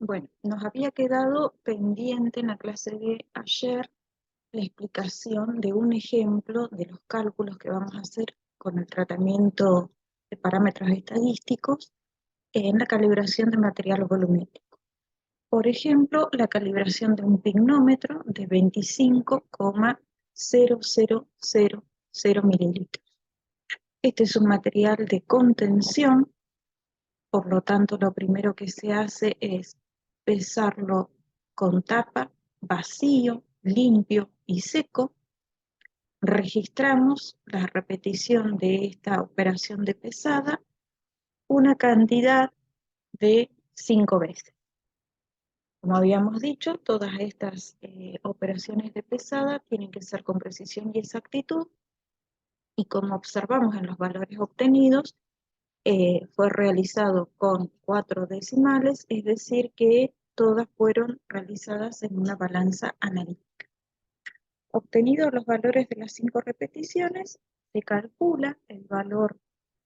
Bueno, nos había quedado pendiente en la clase de ayer la explicación de un ejemplo de los cálculos que vamos a hacer con el tratamiento de parámetros estadísticos en la calibración de material volumétrico. Por ejemplo, la calibración de un pignómetro de 25,0000 mililitros. Este es un material de contención. Por lo tanto, lo primero que se hace es pesarlo con tapa, vacío, limpio y seco. Registramos la repetición de esta operación de pesada, una cantidad de 5 veces. Como habíamos dicho, todas estas operaciones de pesada tienen que ser con precisión y exactitud, y como observamos en los valores obtenidos, fue realizado con 4 decimales, es decir, que todas fueron realizadas en una balanza analítica. Obtenidos los valores de las 5 repeticiones, se calcula el valor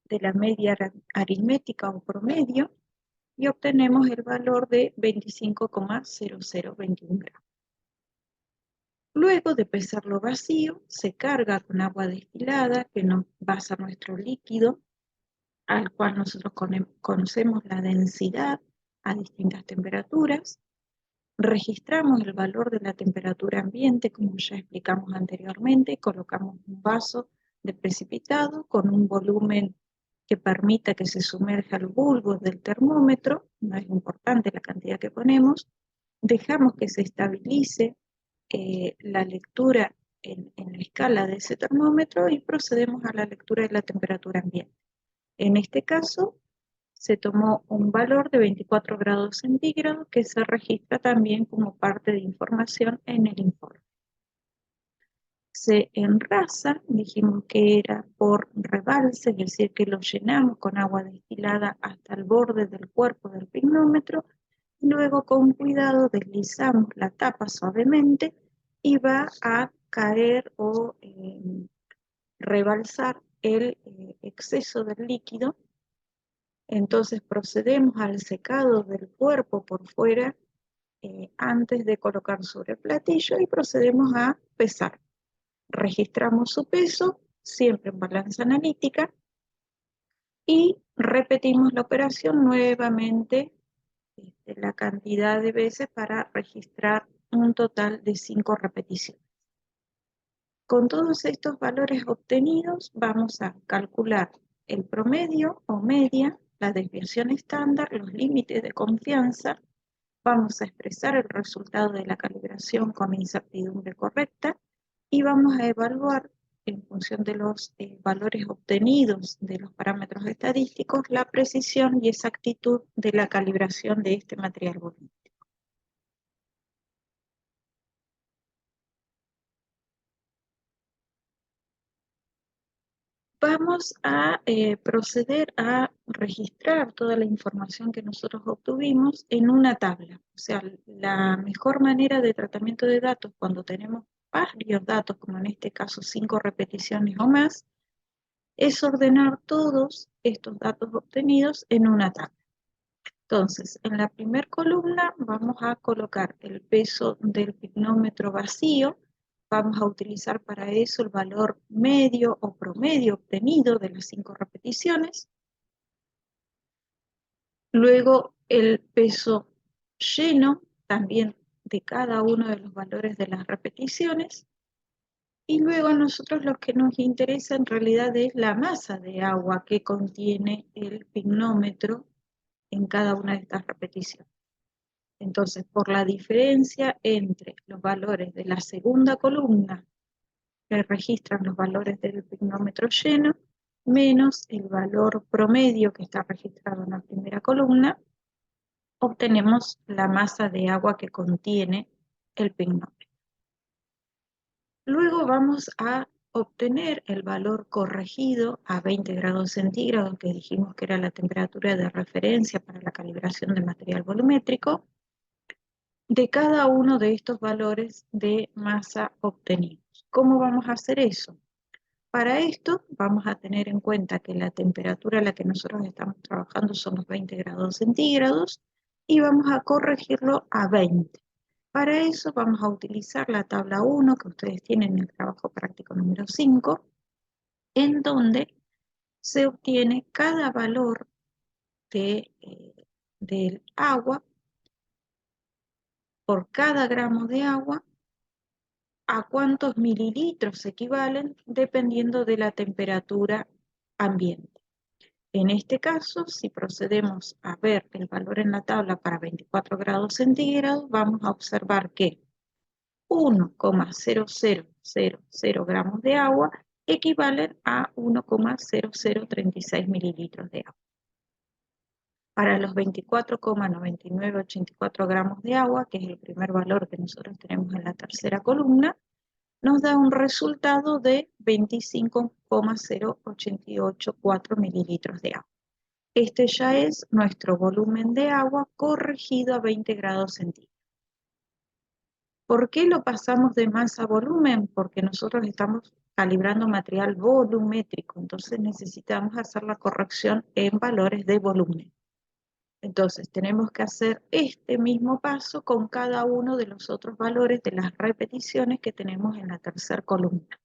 de la media aritmética o promedio y obtenemos el valor de 25,0021 gramos. Luego de pesarlo vacío, se carga con agua destilada que nos basa nuestro líquido, al cual nosotros conocemos la densidad a distintas temperaturas. Registramos el valor de la temperatura ambiente, como ya explicamos anteriormente, colocamos un vaso de precipitado con un volumen que permita que se sumerja el bulbo del termómetro, no es importante la cantidad que ponemos, dejamos que se estabilice la lectura en la escala de ese termómetro y procedemos a la lectura de la temperatura ambiente. En este caso, se tomó un valor de 24 grados centígrados que se registra también como parte de información en el informe. Se enrasa, dijimos que era por rebalse, es decir, que lo llenamos con agua destilada hasta el borde del cuerpo del pignómetro, y luego con cuidado deslizamos la tapa suavemente y va a caer o rebalsar el exceso del líquido. Entonces procedemos al secado del cuerpo por fuera antes de colocar sobre el platillo y procedemos a pesar. Registramos su peso, siempre en balanza analítica, y repetimos la operación nuevamente la cantidad de veces para registrar un total de 5 repeticiones. Con todos estos valores obtenidos vamos a calcular el promedio o media, la desviación estándar, los límites de confianza. Vamos a expresar el resultado de la calibración con incertidumbre correcta y vamos a evaluar en función de los valores obtenidos de los parámetros estadísticos la precisión y exactitud de la calibración de este material volumétrico. Vamos a proceder a registrar toda la información que nosotros obtuvimos en una tabla. O sea, la mejor manera de tratamiento de datos cuando tenemos varios datos, como en este caso 5 repeticiones o más, es ordenar todos estos datos obtenidos en una tabla. Entonces, en la primera columna vamos a colocar el peso del pignómetro vacío. Vamos a utilizar para eso el valor medio o promedio obtenido de las 5 repeticiones. Luego el peso lleno también de cada uno de los valores de las repeticiones. Y luego a nosotros lo que nos interesa en realidad es la masa de agua que contiene el pignómetro en cada una de estas repeticiones. Entonces, por la diferencia entre los valores de la segunda columna, que registran los valores del pignómetro lleno, menos el valor promedio que está registrado en la primera columna, obtenemos la masa de agua que contiene el pignómetro. Luego vamos a obtener el valor corregido a 20 grados centígrados, que dijimos que era la temperatura de referencia para la calibración de material volumétrico, de cada uno de estos valores de masa obtenidos. ¿Cómo vamos a hacer eso? Para esto vamos a tener en cuenta que la temperatura a la que nosotros estamos trabajando son los 20 grados centígrados y vamos a corregirlo a 20. Para eso vamos a utilizar la tabla 1 que ustedes tienen en el trabajo práctico número 5, en donde se obtiene cada valor del agua por cada gramo de agua, a cuántos mililitros equivalen dependiendo de la temperatura ambiente. En este caso, si procedemos a ver el valor en la tabla para 24 grados centígrados, vamos a observar que 1,0000 gramos de agua equivalen a 1,0036 mililitros de agua. Para los 24,9984 gramos de agua, que es el primer valor que nosotros tenemos en la tercera columna, nos da un resultado de 25,0884 mililitros de agua. Este ya es nuestro volumen de agua corregido a 20 grados centígrados. ¿Por qué lo pasamos de masa a volumen? Porque nosotros estamos calibrando material volumétrico, entonces necesitamos hacer la corrección en valores de volumen. Entonces tenemos que hacer este mismo paso con cada uno de los otros valores de las repeticiones que tenemos en la tercera columna.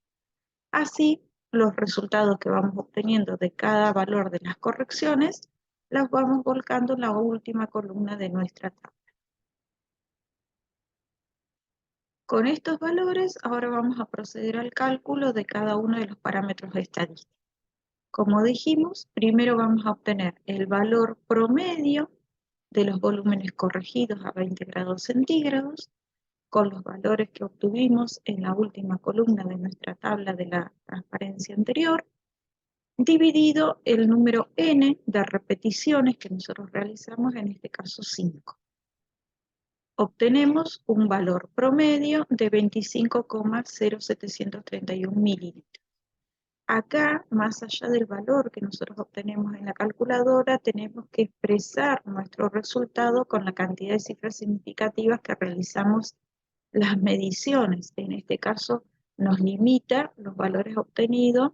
Así, los resultados que vamos obteniendo de cada valor de las correcciones, los vamos volcando en la última columna de nuestra tabla. Con estos valores, ahora vamos a proceder al cálculo de cada uno de los parámetros estadísticos. Como dijimos, primero vamos a obtener el valor promedio de los volúmenes corregidos a 20 grados centígrados, con los valores que obtuvimos en la última columna de nuestra tabla de la transparencia anterior, dividido el número n de repeticiones que nosotros realizamos, en este caso 5. Obtenemos un valor promedio de 25,0731 mililitros. Acá, más allá del valor que nosotros obtenemos en la calculadora, tenemos que expresar nuestro resultado con la cantidad de cifras significativas que realizamos las mediciones. En este caso, nos limita los valores obtenidos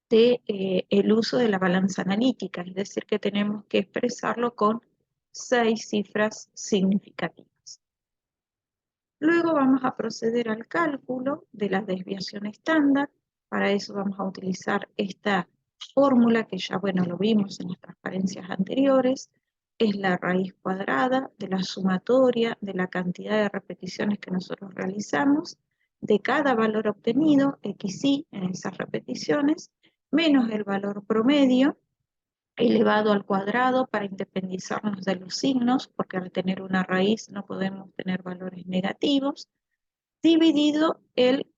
el uso de la balanza analítica, es decir, que tenemos que expresarlo con 6 cifras significativas. Luego vamos a proceder al cálculo de la desviación estándar. Para eso vamos a utilizar esta fórmula que ya, bueno, lo vimos en las transparencias anteriores. Es la raíz cuadrada de la sumatoria de la cantidad de repeticiones que nosotros realizamos de cada valor obtenido, xi, en esas repeticiones, menos el valor promedio, elevado al cuadrado para independizarnos de los signos, porque al tener una raíz no podemos tener valores negativos, dividido el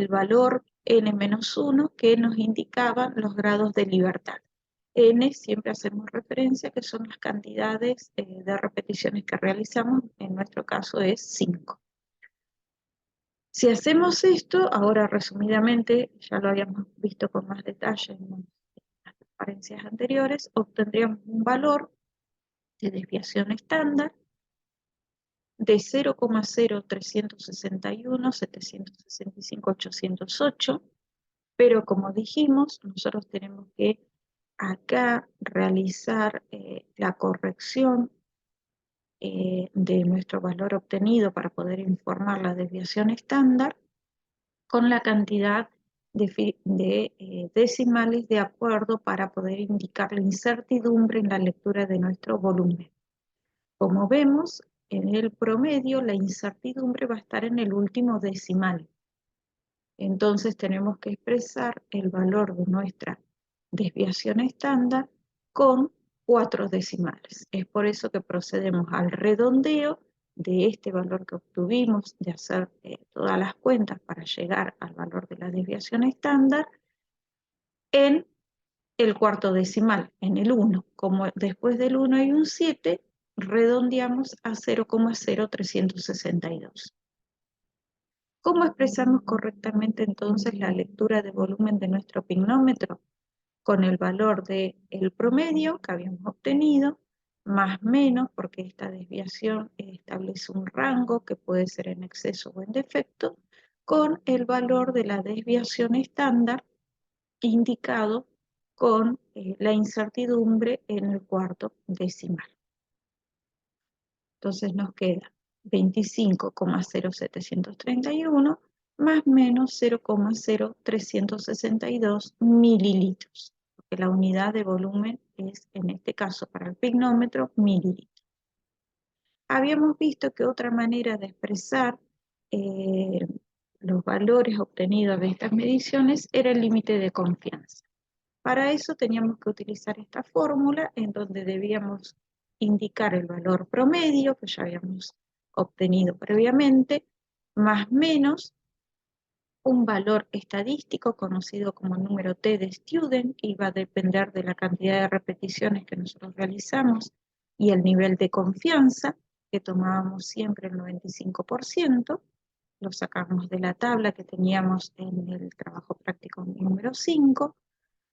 valor n-1 que nos indicaban los grados de libertad. N siempre hacemos referencia que son las cantidades de repeticiones que realizamos, en nuestro caso es 5. Si hacemos esto, ahora resumidamente, ya lo habíamos visto con más detalle en las transparencias anteriores, obtendríamos un valor de desviación estándar de 0,0361.765.808, pero como dijimos, nosotros tenemos que acá realizar la corrección de nuestro valor obtenido para poder informar la desviación estándar con la cantidad de decimales de acuerdo para poder indicar la incertidumbre en la lectura de nuestro volumen. Como vemos, en el promedio la incertidumbre va a estar en el último decimal. Entonces tenemos que expresar el valor de nuestra desviación estándar con 4 decimales. Es por eso que procedemos al redondeo de este valor que obtuvimos, de hacer todas las cuentas para llegar al valor de la desviación estándar, en el cuarto decimal, en el 1. Como después del 1 hay un 7, redondeamos a 0,0362. ¿Cómo expresamos correctamente entonces la lectura de volumen de nuestro pignómetro? Con el valor del promedio que habíamos obtenido, más menos, porque esta desviación establece un rango que puede ser en exceso o en defecto, con el valor de la desviación estándar indicado con la incertidumbre en el cuarto decimal. Entonces nos queda 25,0731 más menos 0,0362 mililitros, porque la unidad de volumen es, en este caso para el pignómetro, mililitros. Habíamos visto que otra manera de expresar los valores obtenidos de estas mediciones era el límite de confianza. Para eso teníamos que utilizar esta fórmula en donde debíamos indicar el valor promedio que ya habíamos obtenido previamente, más menos un valor estadístico conocido como número T de student, que iba a depender de la cantidad de repeticiones que nosotros realizamos y el nivel de confianza, que tomábamos siempre el 95%, lo sacamos de la tabla que teníamos en el trabajo práctico número 5,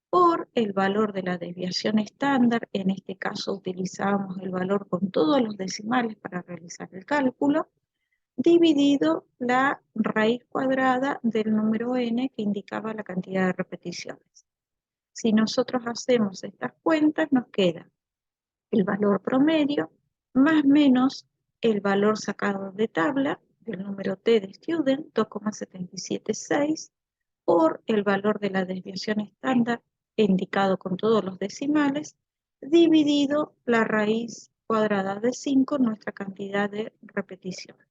por el valor de la desviación estándar. En este caso utilizábamos el valor con todos los decimales para realizar el cálculo, dividido la raíz cuadrada del número n que indicaba la cantidad de repeticiones. Si nosotros hacemos estas cuentas, nos queda el valor promedio más menos el valor sacado de tabla del número T de student, 2,776, por el valor de la desviación estándar indicado con todos los decimales, dividido la raíz cuadrada de 5, nuestra cantidad de repeticiones.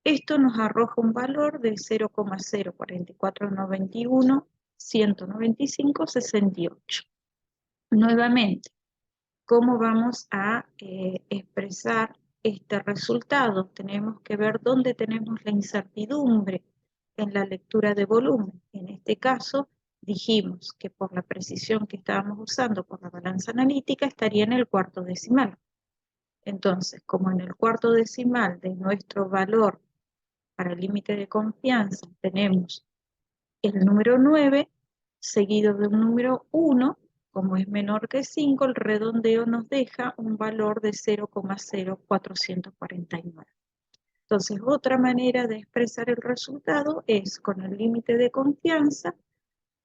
Esto nos arroja un valor de 0,04491195,68. Nuevamente, ¿cómo vamos a expresar este resultado? Tenemos que ver dónde tenemos la incertidumbre en la lectura de volumen. En este caso, dijimos que por la precisión que estábamos usando por la balanza analítica estaría en el cuarto decimal. Entonces, como en el cuarto decimal de nuestro valor para el límite de confianza tenemos el número 9 seguido de un número 1, como es menor que 5, el redondeo nos deja un valor de 0,0449. Entonces, otra manera de expresar el resultado es con el límite de confianza,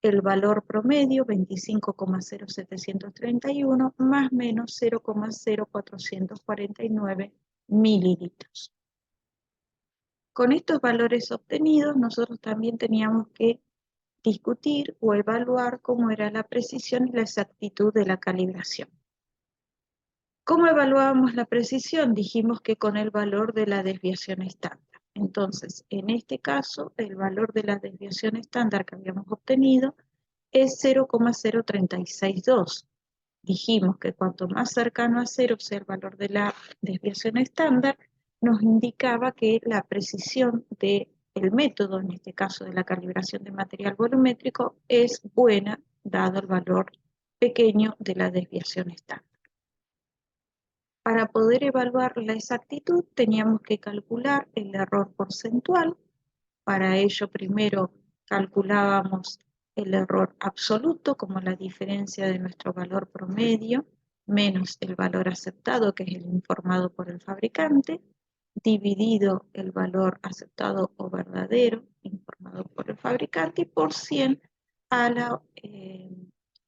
el valor promedio 25,0731 más menos 0,0449 mililitros. Con estos valores obtenidos, nosotros también teníamos que discutir o evaluar cómo era la precisión y la exactitud de la calibración. ¿Cómo evaluábamos la precisión? Dijimos que con el valor de la desviación estándar. Entonces, en este caso, el valor de la desviación estándar que habíamos obtenido es 0,0362. Dijimos que cuanto más cercano a 0 sea el valor de la desviación estándar, nos indicaba que la precisión del método, en este caso de la calibración de material volumétrico, es buena, dado el valor pequeño de la desviación estándar. Para poder evaluar la exactitud, teníamos que calcular el error porcentual. Para ello, primero calculábamos el error absoluto como la diferencia de nuestro valor promedio menos el valor aceptado, que es el informado por el fabricante, dividido el valor aceptado o verdadero informado por el fabricante y por 100 a la,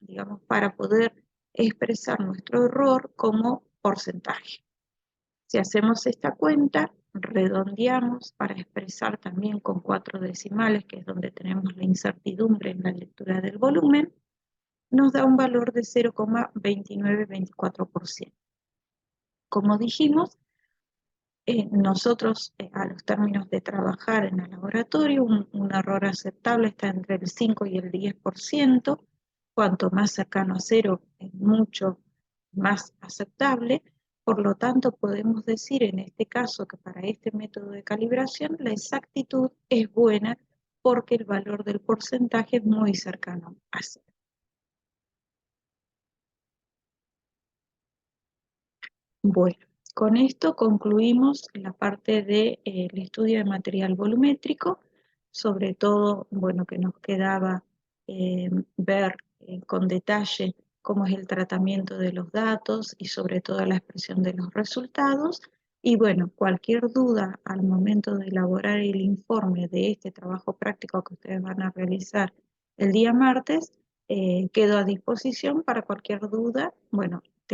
digamos, para poder expresar nuestro error como porcentaje. Si hacemos esta cuenta, redondeamos para expresar también con 4 decimales, que es donde tenemos la incertidumbre en la lectura del volumen, nos da un valor de 0,2924%. Como dijimos, nosotros a los términos de trabajar en el laboratorio, un error aceptable está entre el 5 y el 10%, cuanto más cercano a 0 es mucho más aceptable. Por lo tanto, podemos decir en este caso que para este método de calibración la exactitud es buena porque el valor del porcentaje es muy cercano a 0. Bueno, con esto concluimos la parte del estudio de material volumétrico, sobre todo, bueno, que nos quedaba ver con detalle cómo es el tratamiento de los datos y sobre todo la expresión de los resultados. Y bueno, cualquier duda al momento de elaborar el informe de este trabajo práctico que ustedes van a realizar el día martes, Quedo a disposición para cualquier duda. Bueno,